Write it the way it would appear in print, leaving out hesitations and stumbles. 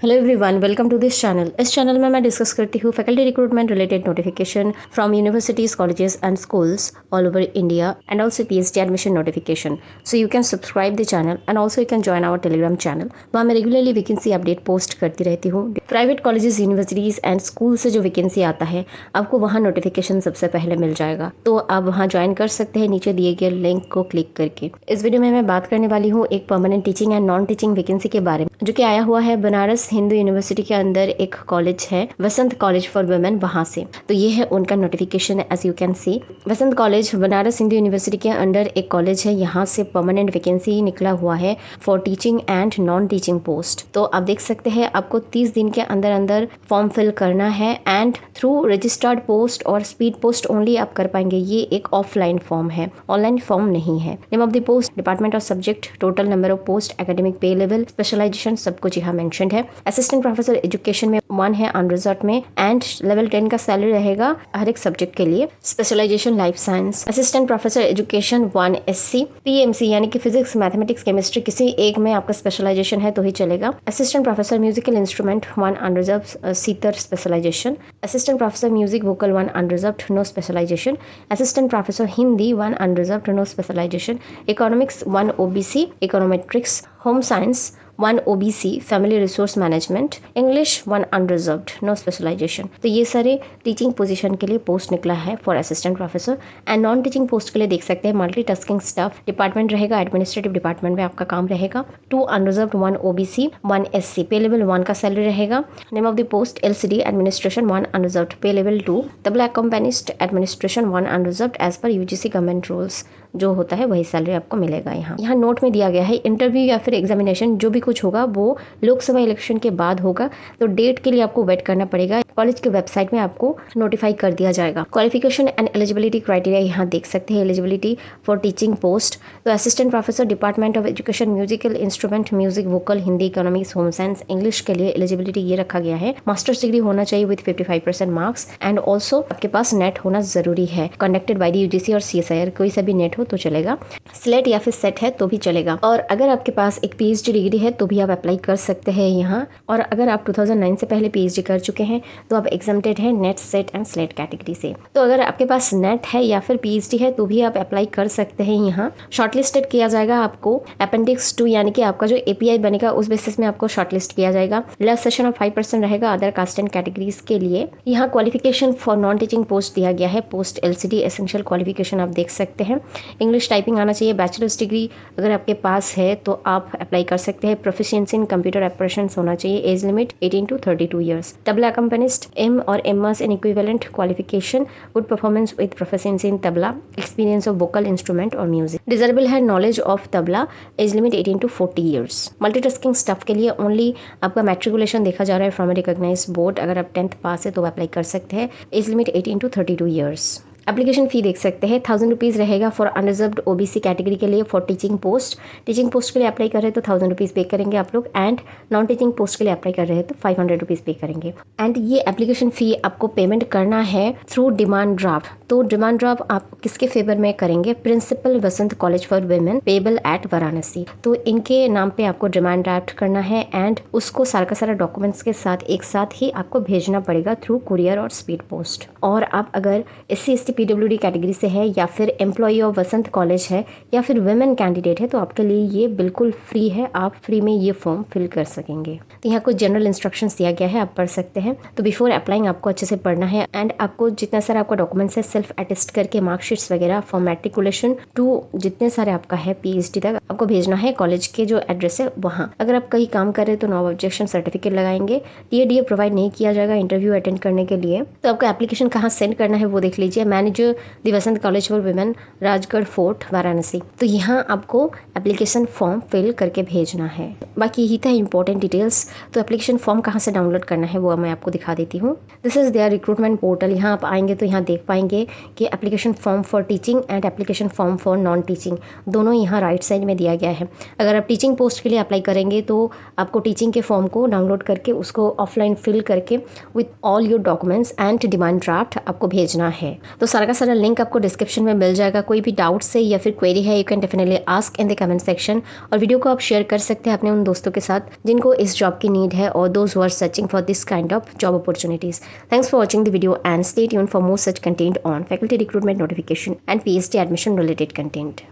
Hello everyone, welcome to this channel. इस चैनल में मैं डिस्कस करती हूँ faculty recruitment related notification from universities, colleges and schools all over India and also PhD admission notification. So you can subscribe the channel and also you can join our Telegram channel. वहाँ मैं regularly vacancy update post करती रहती हूँ। Private colleges, universities and school से जो vacancy आता है आपको वहाँ नोटिफिकेशन सबसे पहले मिल जाएगा, तो आप वहाँ ज्वाइन कर सकते हैं नीचे दिए गए लिंक को क्लिक करके। इस वीडियो में मैं बात करने वाली हूँ एक permanent teaching and non teaching vacancy के बारे में, जो कि आया हुआ है बनारस हिंदू यूनिवर्सिटी के अंदर। एक कॉलेज है वसंत कॉलेज फॉर वुमेन, वहां से। तो ये है उनका notification, as you can see. Vasant college Banaras Hindu university के अंडर एक कॉलेज है, यहाँ से परमानेंट वैकेंसी निकला हुआ है for teaching and non teaching post. तो आप देख सकते हैं आपको 30 दिन के अंदर अंदर फॉर्म फिल करना है एंड थ्रू रजिस्टर्ड पोस्ट और स्पीड पोस्ट ओनली आप कर पाएंगे। ये एक ऑफलाइन फॉर्म है, ऑनलाइन फॉर्म नहीं है। Name of the post, department of subject, total number of post, academic पे लेवल, स्पेशलाइजेशन, सब कुछ यहाँ मेंशन्ड है। असिस्टेंट प्रोफेसर एजुकेशन में 1 है अनरिजर्व में एंड लेवल 10 का सैलरी रहेगा हर एक सब्जेक्ट के लिए। Specialisation life science. Assistant professor education 1 SC, PMC यानी कि फिजिक्स, मैथमेटिक्स, केमिस्ट्री, किसी एक में आपका स्पेशलाइजेशन है तो ही चलेगा। Assistant professor musical instrument 1 unreserved, sitar specialisation. Assistant professor music vocal 1 unreserved, no specialisation. Assistant professor Hindi 1 unreserved, no specialisation. Economics 1 OBC, econometrics. Home science 1 OBC, family resource management. English 1 unreserved, no specialisation. तो ये सारे teaching position के लिए post निकला है for assistant professor. And non teaching post के लिए देख सकते हैं मल्टीटास्किंग स्टाफ डिपार्टमेंट रहेगा, एडमिनिस्ट्रेटिव डिपार्टमेंट में आपका काम रहेगा। 2 unreserved, 1 OBC, 1 SC, pay level 1 का सैलरी रहेगा। Name of the post LCD administration 1 unreserved, pay level 2। Tabla accompanist administration 1 unreserved, as per UGC government rules. जो होता है वही सैलरी आपको मिलेगा। यहाँ नोट में दिया गया है इंटरव्यू या फिर एग्जामिनेशन जो भी कुछ होगा वो लोकसभा इलेक्शन के बाद होगा, तो डेट के लिए आपको वेट करना पड़ेगा। कॉलेज के वेबसाइट में आपको नोटिफाई कर दिया जाएगा। क्वालिफिकेशन एंड एलिजिबिलिटी क्राइटेरिया यहाँ देख सकते हैं। एलिजिबिलिटी फॉर टीचिंग पोस्ट, तो assistant professor department of education, musical instrument, music vocal, Hindi, economics, home science, English के लिए एलिजिबिलिटी ये रखा गया है। मास्टर्स डिग्री होना चाहिए विद 55% मार्क्स एंड ऑल्सो आपके पास नेट होना जरूरी है, कंडक्टेड बाय द UGC और CSIR। कोई सा भी नेट हो तो चलेगा, स्लेट या फिर सेट है तो भी चलेगा। और अगर आपके पास एक PhD डिग्री है तो भी आप अप्लाई कर सकते हैं यहाँ। और अगर आप 2009 से पहले PhD कर चुके हैं तो आप एग्जाम्प्टेड है net, set and slate category से। तो अगर आपके पास नेट है या फिर PhD है तो भी आप अप्लाई कर सकते हैं। यहाँ शॉर्टलिस्टेड किया जाएगा आपको अपेंडिक्स 2 यानी कि आपका जो API बनेगा उस बेसिस में आपको शॉर्टलिस्ट किया जाएगा। लेस सेशन ऑफ 5% रहेगा अदर कास्ट एंड कैटेगरीज के लिए। यहाँ qualification for non teaching post दिया गया है। पोस्ट LCD एसेंशियल क्वालिफिकेशन आप देख सकते हैं। इंग्लिश टाइपिंग आना चाहिए। बैचलर्स डिग्री अगर आपके पास है तो आप अप्लाई कर सकते हैं। प्रोफिशिएंसी इन कंप्यूटर ऑपरेशंस होना चाहिए। Age limit 18 to 32 years. Tabla accompanist M और MS in equivalent qualification, good performance with proficiency in tabla, experience of vocal instrument और म्यूजिक। डिजरेबल है knowledge of tabla, age limit 18 to 40 years. Multitasking staff के लिए only आपका matriculation देखा जा रहा है फ्रॉम ए रिकॉग्नाइज्ड बोर्ड। अगर आप 10th पास है तो अप्लाई कर सकते हैं। As limit 18 to 32 years. Application fee देख सकते हैं 1000 रुपीज़ रहेगा फॉर अनरिजर्व्ड OBC कैटेगरी के लिए for teaching post. Teaching post के लिए अप्लाई कर रहे हैं तो 1000 रुपीज़ पे करेंगे आप लोग, एंड नॉन टीचिंग पोस्ट के लिए अप्लाई कर रहे हैं तो 500 रुपीज़ पे करेंगे। एंड ये एप्लीकेशन फी आपको पेमेंट करना है थ्रू डिमांड ड्राफ्ट। तो डिमांड ड्राफ्ट आप किसके फेवर में करेंगे? Principal Vasant college for women, payable at Varanasi. तो इनके नाम पे आपको डिमांड ड्राफ्ट करना है एंड उसको सारा का सारा डॉक्यूमेंट्स के साथ एक साथ ही आपको भेजना पड़ेगा थ्रू कुरियर और स्पीड पोस्ट। और आप अगर SC ST PWD कैटेगरी से है या फिर एम्प्लॉय ऑफ वसंत कॉलेज है या फिर वुमेन कैंडिडेट है तो आपके लिए ये बिल्कुल फ्री है, आप फ्री में ये फॉर्म फिल कर सकेंगे। तो यहाँ कुछ जनरल इंस्ट्रक्शंस दिया गया है, आप पढ़ सकते हैं। तो बिफोर अप्लाइंग आपको अच्छे से पढ़ना है एंड आपको जितना सारा आपका डॉक्यूमेंट्स है सेल्फ अटेस्ट करके मार्कशीट्स वगैरह फ्रॉम मैट्रिकुलेशन टू जितने सारे आपका है PhD तक आपको भेजना है कॉलेज के जो एड्रेस है वहाँ। अगर आप कहीं काम कर रहे हैं तो नो ऑब्जेक्शन सर्टिफिकेट लगाएंगे। DA प्रोवाइड नहीं किया जाएगा इंटरव्यू अटेंड करने के लिए। तो आपका एप्लीकेशन कहाँ सेंड करना है वो देख लीजिए। Manager the Vasant college for women, Rajgarh fort, Varanasi. तो यहाँ आपको एप्लीकेशन फॉर्म फिल करके भेजना है। बाकी यही था इंपॉर्टेंट डिटेल्स। तो एप्लीकेशन फॉर्म कहाँ से डाउनलोड करना है वो मैं आपको दिखा देती हूँ। This is their recruitment portal. यहाँ आप आएंगे तो यहाँ देख पाएंगे कि application form for teaching and application form for non teaching दोनों यहाँ राइट साइड में दिया गया है। अगर आप टीचिंग पोस्ट के लिए अप्लाई करेंगे तो आपको टीचिंग के फॉर्म को डाउनलोड करके उसको ऑफलाइन फिल करके with all your documents and demand draft आपको भेजना है। तो सारा का सारा लिंक आपको डिस्क्रिप्शन में मिल जाएगा। कोई भी डाउट्स है या फिर क्वेरी है, you can definitely ask in the comment section. और वीडियो को आप शेयर कर सकते हैं अपने उन दोस्तों के साथ जिनको इस जॉब की नीड है और those who are searching for this kind of job opportunities. Thanks for watching the video and stay tuned for more such content on faculty recruitment notification and PhD admission related content.